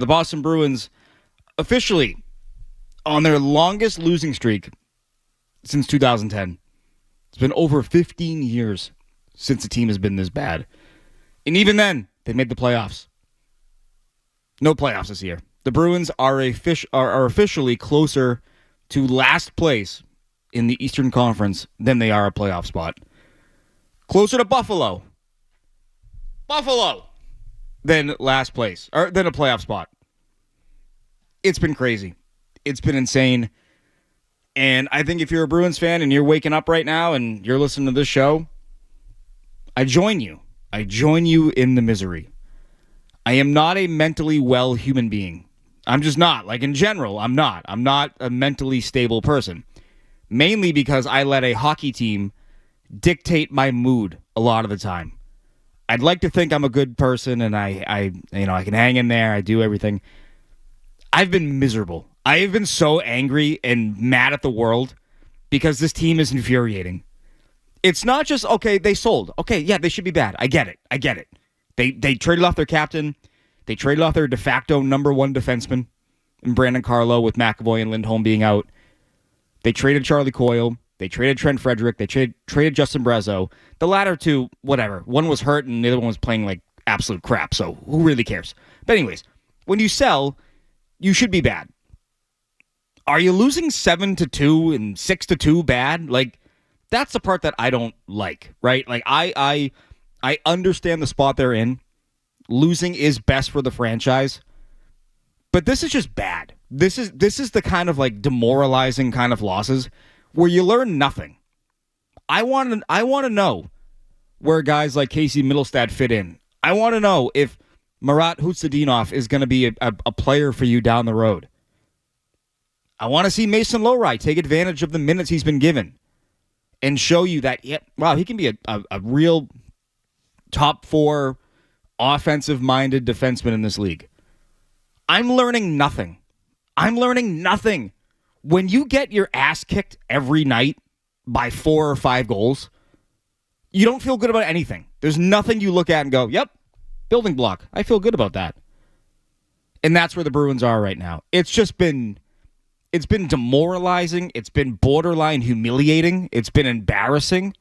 The Boston Bruins officially on their longest losing streak since 2010. It's been over 15 years since the team has been this bad. And even then, they made the playoffs. No playoffs this year. The Bruins are officially closer to last place in the Eastern Conference than they are a playoff spot. Closer to Buffalo than last place, or than a playoff spot. It's been crazy. It's been insane. And I think if you're a Bruins fan and you're waking up right now and you're listening to this show, I join you. I join you in the misery. I am not a mentally well human being. I'm just not. Like, in general, I'm not. I'm not a mentally stable person. Mainly because I let a hockey team dictate my mood a lot of the time. I'd like to think I'm a good person and I can hang in there. I do everything. I've been miserable. I have been so angry and mad at the world because this team is infuriating. It's not just, okay, they sold. Okay, yeah, they should be bad. I get it. They traded off their captain. They traded off their de facto number one defenseman in Brandon Carlo with McAvoy and Lindholm being out. They traded Charlie Coyle. They traded Trent Frederick. They traded Justin Brezzo. The latter two, whatever. One was hurt and the other one was playing like absolute crap, so who really cares? But anyways, when you sell, you should be bad. Are you losing 7-2 and 6-2 bad? Like, that's the part that I don't like, right? Like, I understand the spot they're in. Losing is best for the franchise. But this is just bad. This is the kind of like demoralizing kind of losses where you learn nothing. I want to know where guys like Casey Middlestad fit in. I want to know if Marat Hutsadinov is going to be a player for you down the road. I want to see Mason Lowry take advantage of the minutes he's been given and show you that, wow, he can be a real top 4 offensive-minded defenseman in this league. I'm learning nothing. When you get your ass kicked every night by 4 or 5 goals, you don't feel good about anything. There's nothing you look at and go, yep, building block. I feel good about that. And that's where the Bruins are right now. It's been demoralizing. It's been borderline humiliating. It's been embarrassing.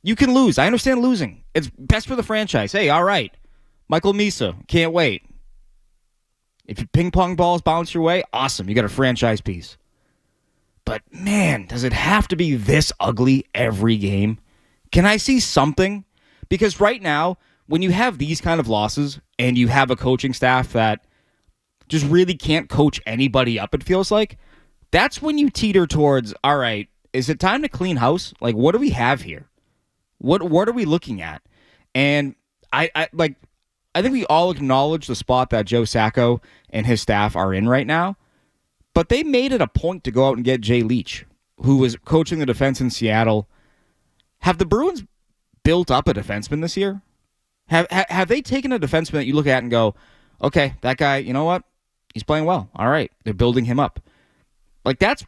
You can lose. I understand losing. It's best for the franchise. Hey, all right. Michael Misa, can't wait. If your ping pong balls bounce your way, awesome. You got a franchise piece. But, man, does it have to be this ugly every game? Can I see something? Because right now, when you have these kind of losses and you have a coaching staff that just really can't coach anybody up, it feels like, that's when you teeter towards, all right, is it time to clean house? Like, what do we have here? What are we looking at? And I think we all acknowledge the spot that Joe Sacco and his staff are in right now, but they made it a point to go out and get Jay Leach, who was coaching the defense in Seattle. Have the Bruins built up a defenseman this year? Have they taken a defenseman that you look at and go, okay, that guy, you know what? He's playing well. All right, they're building him up. Like, that's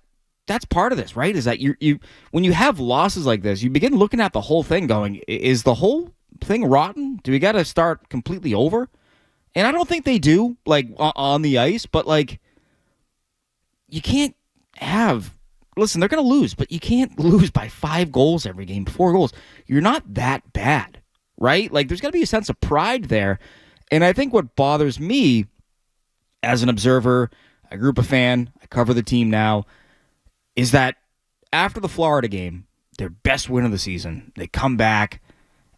part of this, right? Is that you when you have losses like this, you begin looking at the whole thing going, is the whole thing rotten? Do we got to start completely over? And I don't think they do, like, on the ice, but, like, you can't have... Listen, they're going to lose, but you can't lose by 5 goals every game, 4 goals. You're not that bad, right? Like, there's got to be a sense of pride there. And I think what bothers me as an observer, a group of fan, I cover the team now, is that after the Florida game, their best win of the season, they come back.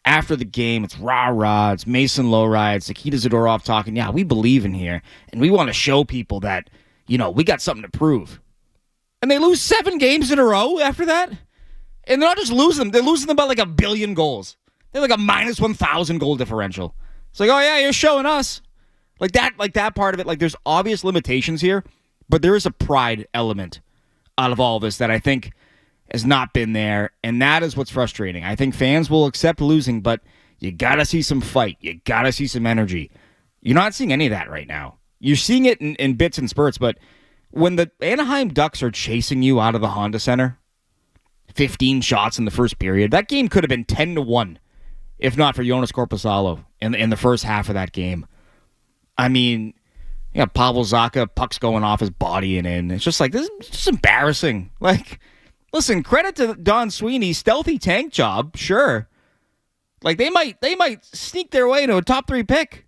After the game, it's rah-rah, it's Mason Lowry, it's Nikita Zadorov talking, yeah, we believe in here, and we want to show people that, you know, we got something to prove. And they lose 7 games in a row after that? And they're not just losing them, they're losing them by like 1 billion goals. They're like a minus 1,000 goal differential. It's like, oh yeah, you're showing us. Like that part of it, like there's obvious limitations here, but there is a pride element out of all this that I think has not been there, and that is what's frustrating. I think fans will accept losing, but you got to see some fight. You got to see some energy. You're not seeing any of that right now. You're seeing it in bits and spurts, but when the Anaheim Ducks are chasing you out of the Honda Center, 15 shots in the first period, that game could have been 10-1 if not for Jonas Korpisalo in the first half of that game. I mean, Yeah, Pavel Zacha, pucks going off his body and in. It's just like, this is just embarrassing. Like, listen, credit to Don Sweeney, stealthy tank job, sure. Like, they might sneak their way into a top 3 pick.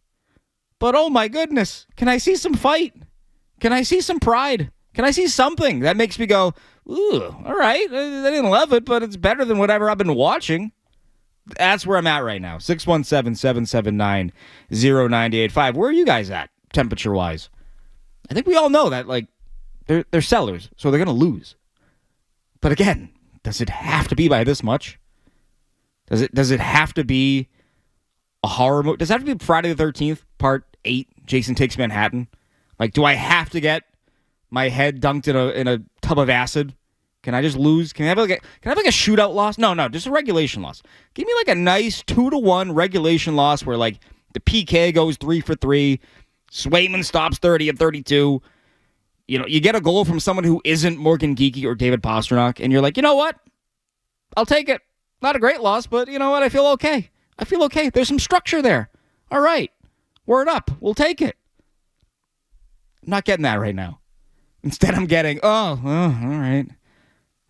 But oh my goodness, can I see some fight? Can I see some pride? Can I see something that makes me go, ooh, all right, I didn't love it, but it's better than whatever I've been watching. That's where I'm at right now. 617-779-0985. Where are you guys at, temperature-wise? I think we all know that, like, they're sellers, so they're going to lose. But again, does it have to be by this much? Does it have to be a horror movie? Does it have to be Friday the 13th, Part 8, Jason Takes Manhattan? Like, do I have to get my head dunked in a tub of acid? Can I just lose? Can I have like a shootout loss? No, just a regulation loss. Give me like a nice 2-1 regulation loss where like the PK goes 3 for 3, Swayman stops 30 of 32. You know, you get a goal from someone who isn't Morgan Geekie or David Pastrnak, and you're like, you know what? I'll take it. Not a great loss, but you know what? I feel okay. There's some structure there. All right. Word up. We'll take it. I'm not getting that right now. Instead, I'm getting, all right.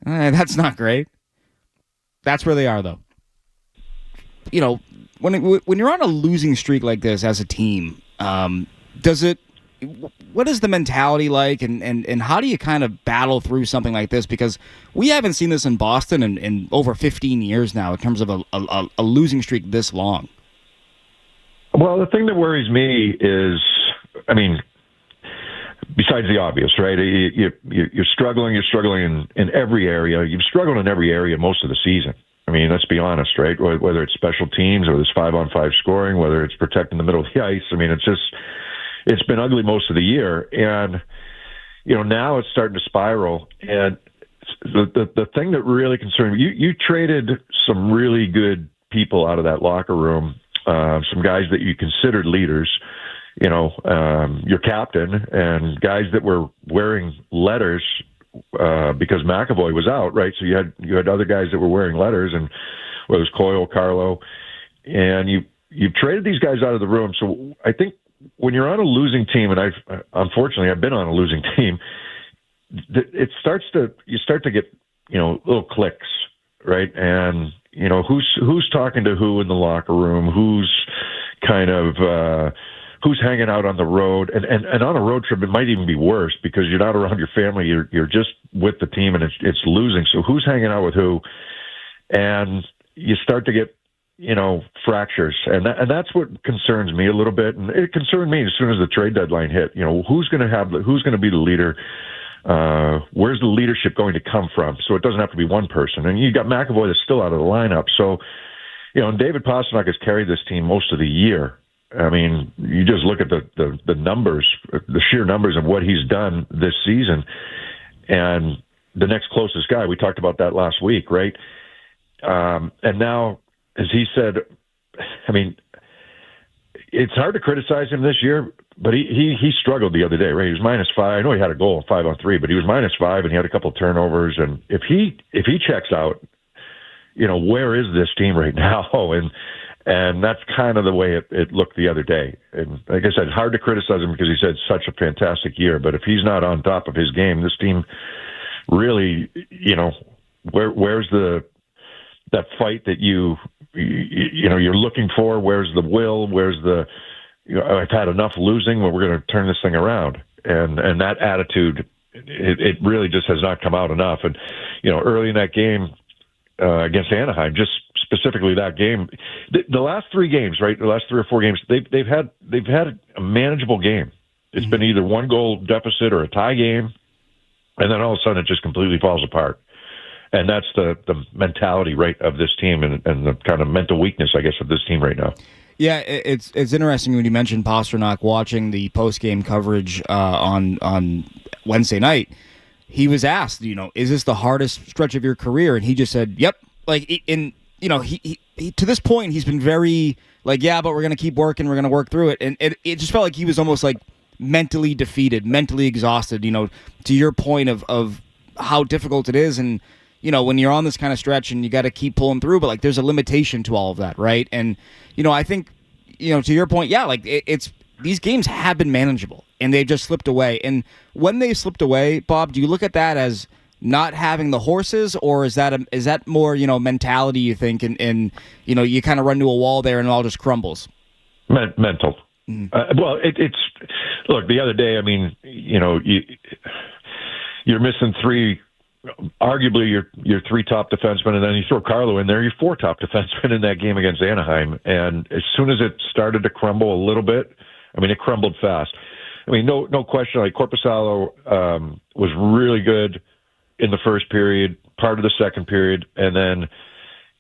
That's not great. That's where they are, though. You know, when you're on a losing streak like this as a team, what is the mentality like, and how do you kind of battle through something like this? Because we haven't seen this in Boston in over 15 years now in terms of a losing streak this long. Well, the thing that worries me is, I mean, besides the obvious, right? You're struggling in every area. You've struggled in every area most of the season. I mean, let's be honest, right? Whether it's special teams or this 5-on-5 scoring, whether it's protecting the middle of the ice. I mean, it's been ugly most of the year. And, you know, now it's starting to spiral. And the thing that really concerned me, you traded some really good people out of that locker room, some guys that you considered leaders. You know, your captain and guys that were wearing letters because McAvoy was out, right? So you had other guys that were wearing letters, and whether it was Coyle, Carlo, and you've traded these guys out of the room. So I think when you're on a losing team, and unfortunately I've been on a losing team, you start to get, you know, little clicks, right? And you know who's talking to who in the locker room, who's kind of who's hanging out on the road, and on a road trip, it might even be worse because you're not around your family. You're just with the team, and it's losing. So who's hanging out with who? And you start to get, you know, fractures, and that's what concerns me a little bit. And it concerned me as soon as the trade deadline hit. You know, who's going to be the leader? Where's the leadership going to come from? So it doesn't have to be one person. And you got McAvoy that's still out of the lineup. So, you know, and David Pastrnak has carried this team most of the year. I mean, you just look at the numbers, the sheer numbers of what he's done this season. And the next closest guy, we talked about that last week, right? And now, as he said, I mean, it's hard to criticize him this year, but he struggled the other day, right? He was -5. I know he had a goal 5-on-3, but he was -5 and he had a couple of turnovers. And if he checks out, you know, where is this team right now? And that's kind of the way it looked the other day. And like I said, hard to criticize him because he's had such a fantastic year. But if he's not on top of his game, this team really, you know, where's that fight that you know you're looking for? Where's the will? Where's the, you know, I've had enough losing. Well, we're going to turn this thing around. And that attitude, it really just has not come out enough. And you know, early in that game against Anaheim, just specifically that game, the last 3 games, right? The last 3 or 4 games, they've had a manageable game. It's been either 1 goal deficit or a tie game, and then all of a sudden it just completely falls apart. And that's the mentality, right, of this team, and the kind of mental weakness, I guess, of this team right now. Yeah, it's interesting when you mentioned Pastrnak watching the post-game coverage on Wednesday night. He was asked, you know, is this the hardest stretch of your career? And he just said, yep. Like, you know, he to this point, he's been very like, yeah, but we're going to keep working. We're going to work through it. And it just felt like he was almost like mentally defeated, mentally exhausted, you know, to your point of how difficult it is. And, you know, when you're on this kind of stretch and you got to keep pulling through, but like there's a limitation to all of that, right? And, you know, I think, you know, to your point, yeah, like it's these games have been manageable. and they've just slipped away. And when they slipped away, Bob, do you look at that as not having the horses, or is that more mentality? You think, and you kind of run to a wall there and it all just crumbles. Mental. Well, it's look. The other day, I mean, you're missing three. Arguably, your three top defensemen, and then you throw Carlo in there, your four top defensemen in that game against Anaheim. And as soon as it started to crumble a little bit, I mean, it crumbled fast. I mean, no question. Like Korpisalo was really good in the first period, part of the second period, and then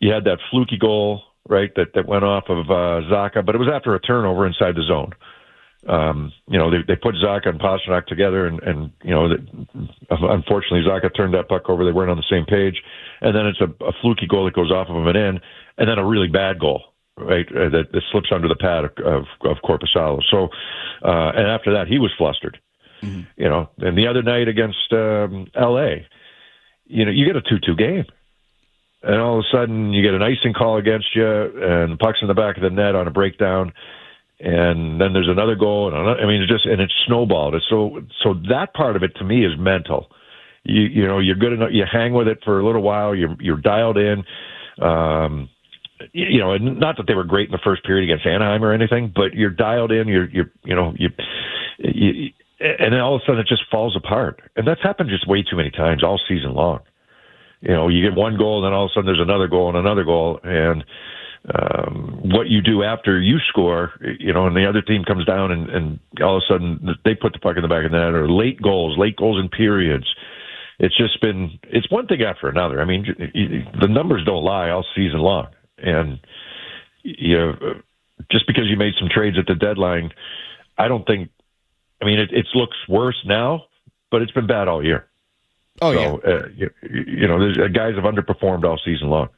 you had that fluky goal, right, that went off of Zacha, but it was after a turnover inside the zone. They put Zacha and Pastrnak together, and unfortunately Zacha turned that puck over. They weren't on the same page, and then it's a fluky goal that goes off of him and in, and then a really bad goal, right, that slips under the pad of Korpisalo. So, and after that, he was flustered. Mm-hmm. And the other night against L.A., you get a 2-2 game. And all of a sudden, you get an icing call against you, and the puck's in the back of the net on a breakdown, and then there's another goal, and it's snowballed. So that part of it to me is mental. You're good enough. You hang with it for a little while. You're dialed in. And not that they were great in the first period against Anaheim or anything, but you're dialed in. And then all of a sudden it just falls apart, and that's happened just way too many times all season long. You get one goal, and then all of a sudden there's another goal and another goal, and what you do after you score, and the other team comes down, and all of a sudden they put the puck in the back of the net, or late goals in periods. It's one thing after another. I mean, the numbers don't lie all season long, and just because you made some trades at the deadline, I don't think. I mean, it looks worse now, but it's been bad all year. Oh, so, yeah. There's guys have underperformed all season long.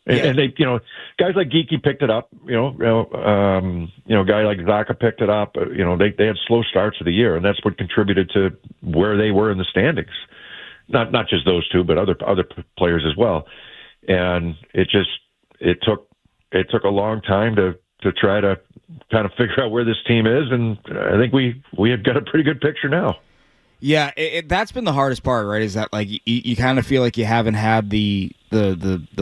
And they, guys like Geeky picked it up. A guy like Zacha picked it up. They had slow starts of the year, and that's what contributed to where they were in the standings. Not just those two, but other players as well. And it took a long time to try to kind of figure out where this team is, and I think we have got a pretty good picture now. Yeah, that's been the hardest part, right? Is that like you kind of feel like you haven't had the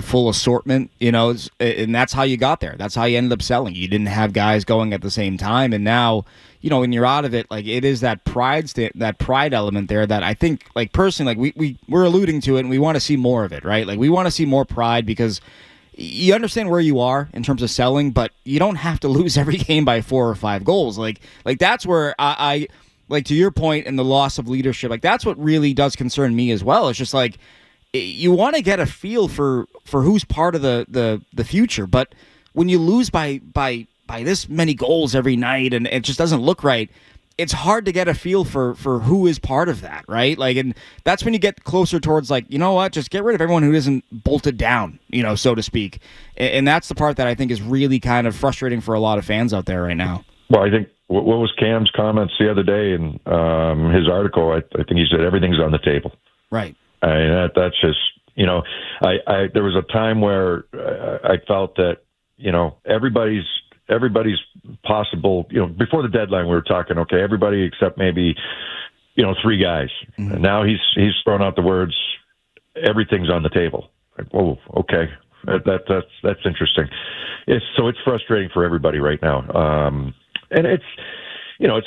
full assortment, and that's how you got there. That's how you ended up selling. You didn't have guys going at the same time, and now when you're out of it, like it is that pride element there that I think, like personally, like we're alluding to it, and we want to see more of it, right? Like we want to see more pride because you understand where you are in terms of selling, but you don't have to lose every game by 4 or 5 goals. Like that's where I like, to your point, and the loss of leadership, like that's what really does concern me as well. It's just like you want to get a feel for who's part of the future, but when you lose by this many goals every night and it just doesn't look right, it's hard to get a feel for who is part of that, right? Like, and that's when you get closer towards like, just get rid of everyone who isn't bolted down, so to speak. And that's the part that I think is really kind of frustrating for a lot of fans out there right now. Well, I think what was Cam's comments the other day in his article? I think he said everything's on the table. Right. I mean, that's just, there was a time where I felt that, everybody's possible, before the deadline, we were talking, okay, everybody except maybe, 3 guys. Mm-hmm. And now he's thrown out the words, everything's on the table. Like, whoa, okay. That's interesting. It's frustrating for everybody right now. And it's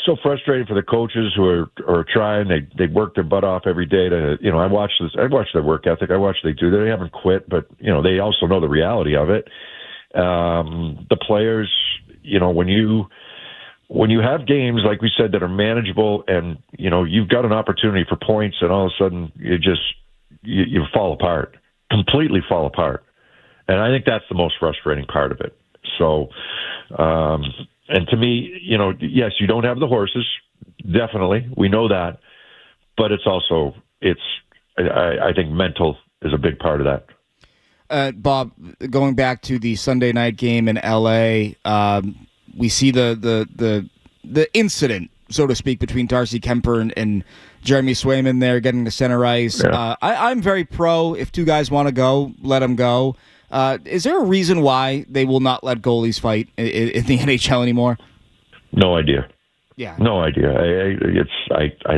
so frustrating for the coaches who are trying. They work their butt off every day to, I watch their work ethic. I watch they do. They haven't quit, but, they also know the reality of it. The players, when you have games, like we said, that are manageable and, you've got an opportunity for points and all of a sudden you fall apart, completely fall apart. And I think that's the most frustrating part of it. So, and to me, yes, you don't have the horses. Definitely. We know that. But it's also, I think mental is a big part of that. Bob, going back to the Sunday night game in L.A., we see the incident, so to speak, between Darcy Kemper and Jeremy Swayman there getting to center ice. Yeah. I'm very pro. If 2 guys want to go, let them go. Is there a reason why they will not let goalies fight in the NHL anymore? No idea. Yeah. No idea. I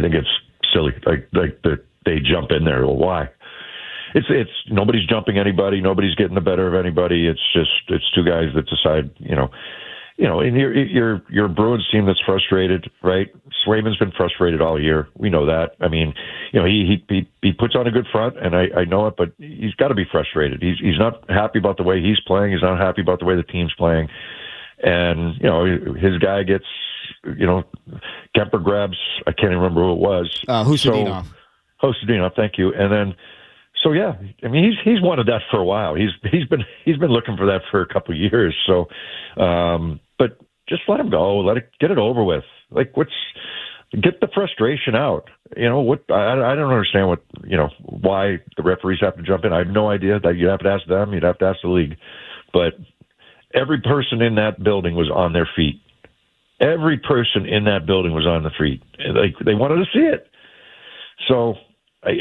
think it's silly. Like that they jump in there. Well, why? It's nobody's jumping anybody. Nobody's getting the better of anybody. It's two guys that decide. And you're a Bruins team that's frustrated, right? Swayman's been frustrated all year. We know that. I mean, he puts on a good front, and I know it, but he's got to be frustrated. He's not happy about the way he's playing. He's not happy about the way the team's playing, and his guy gets, Kemper grabs. I can't even remember who it was. Husudinov. Hosudinov, thank you. And then, so yeah, I mean, he's wanted that for a while. He's been looking for that for a couple of years. So, but just let him go. Get it over with. Like, get the frustration out. I don't understand why the referees have to jump in. I have no idea. That you'd have to ask them. You'd have to ask the league. But every person in that building was on their feet. Every person in that building was on the feet. They wanted to see it. So, I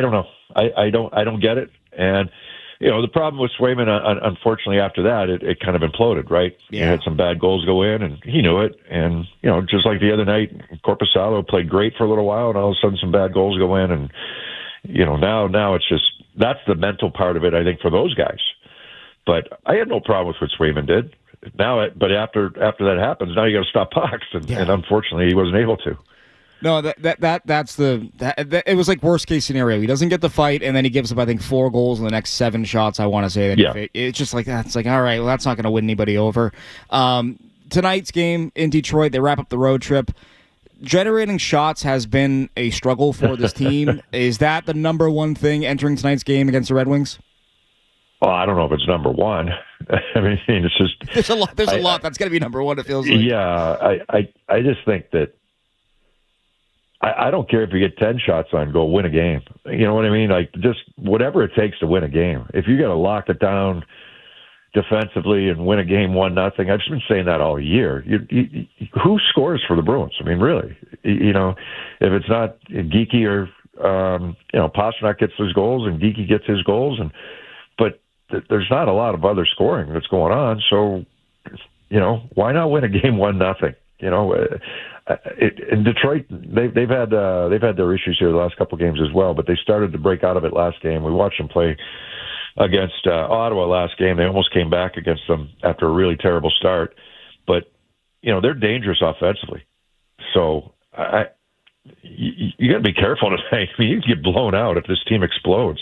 don't know. I don't get it. And the problem with Swayman, unfortunately, after that, it kind of imploded. Right? Yeah. He had some bad goals go in, and he knew it. And just like the other night, Korpisalo played great for a little while, and all of a sudden, some bad goals go in, and now it's just that's the mental part of it. I think for those guys. But I had no problem with what Swayman did. But after that happens, now you got to stop pucks, and unfortunately, he wasn't able to. No, it was like worst case scenario. He doesn't get the fight, and then he gives up, I think, 4 goals in the next 7 shots. I want to say that. Yeah. It's just like that. It's like, all right, well, that's not going to win anybody over. Tonight's game in Detroit, they wrap up the road trip. Generating shots has been a struggle for this team. Is that the number one thing entering tonight's game against the Red Wings? Well, I don't know if it's number one. I mean, it's just there's a lot. There's a lot. That's got to be number one. It feels like. Yeah, I just think that. I don't care if you get 10 shots on goal, win a game. You know what I mean? Like, just whatever it takes to win a game. If you got to lock it down defensively and win a game 1-0, I've just been saying that all year. Who scores for the Bruins? I mean, really? If it's not Geekie or Pastrnak gets his goals and Geekie gets his goals, but there's not a lot of other scoring that's going on. So, why not win a game 1-0? In Detroit, they've had their issues here the last couple of games as well, but they started to break out of it last game. We watched them play against Ottawa last game. They almost came back against them after a really terrible start, but they're dangerous offensively. So you got to be careful tonight. I mean, you can get blown out if this team explodes.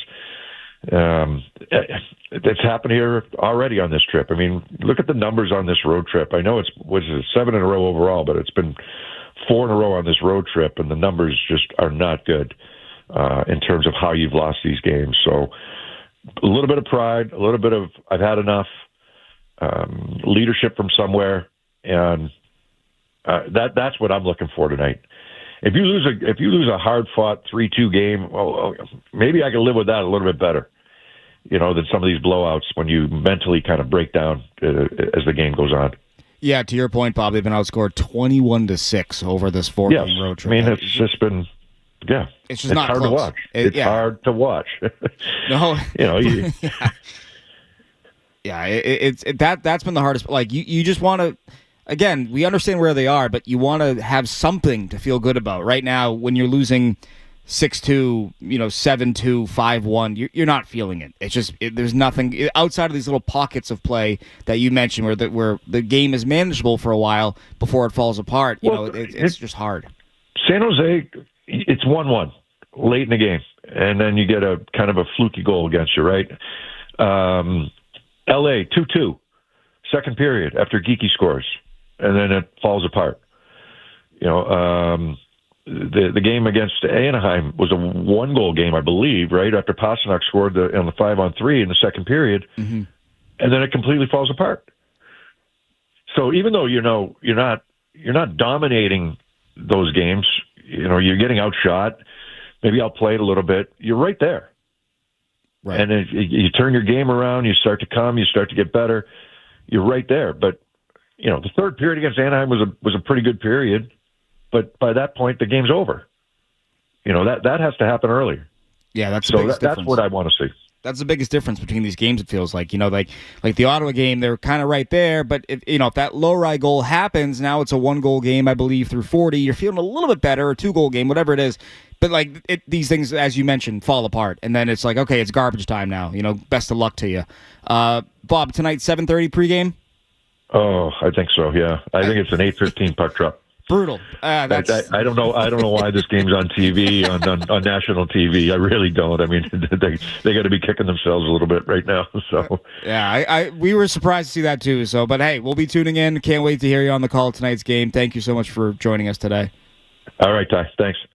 It's happened here already on this trip. I mean, look at the numbers on this road trip. I know it's 7 in a row overall, but it's been 4 in a row on this road trip, and the numbers just are not good in terms of how you've lost these games. So a little bit of pride, a little bit of I've had enough, leadership from somewhere, and that's what I'm looking for tonight. If you lose a hard-fought 3-2 game, well, maybe I can live with that a little bit better, than some of these blowouts when you mentally kind of break down as the game goes on. Yeah, to your point, Bob, they've been outscored 21-6 over this 4-game road trip. I mean, it's just been, it's just not hard close. to watch. It's hard to watch. No, that's been the hardest. Like you just want to. Again, we understand where they are, but you want to have something to feel good about. Right now, when you're losing 6-2, 7-2, 5-1, you're not feeling it. It's just there's nothing outside of these little pockets of play that you mentioned where the game is manageable for a while before it falls apart. It's just hard. San Jose, it's 1-1 late in the game, and then you get a kind of a fluky goal against you, right? LA 2-2, second period after Geekie scores. And then it falls apart. The game against Anaheim was a 1-goal game, I believe, right after Pastrnak scored on the 5-on-3 in the second period, and then it completely falls apart. So even though you're not dominating those games, you're getting outshot, maybe outplayed a little bit. You're right there, right? And you turn your game around, you start to get better. You're right there, but. The third period against Anaheim was a pretty good period, but by that point the game's over. That has to happen earlier. Yeah, that's that's what I want to see. That's the biggest difference between these games. It feels like, like the Ottawa game, they're kind of right there. But if that Lowry goal happens, now it's a 1-goal game, I believe, through 40. You're feeling a little bit better, a 2-goal game, whatever it is. But these things, as you mentioned, fall apart, and then it's like, okay, it's garbage time now. Best of luck to you, Bob. Tonight, 7:30 pregame. Oh, I think so. Yeah, I think it's an 8:15 puck drop. Brutal. I don't know. I don't know why this game's on TV on national TV. I really don't. I mean, they got to be kicking themselves a little bit right now. So yeah, we were surprised to see that too. So, but hey, we'll be tuning in. Can't wait to hear you on the call tonight's game. Thank you so much for joining us today. All right, Ty. Thanks.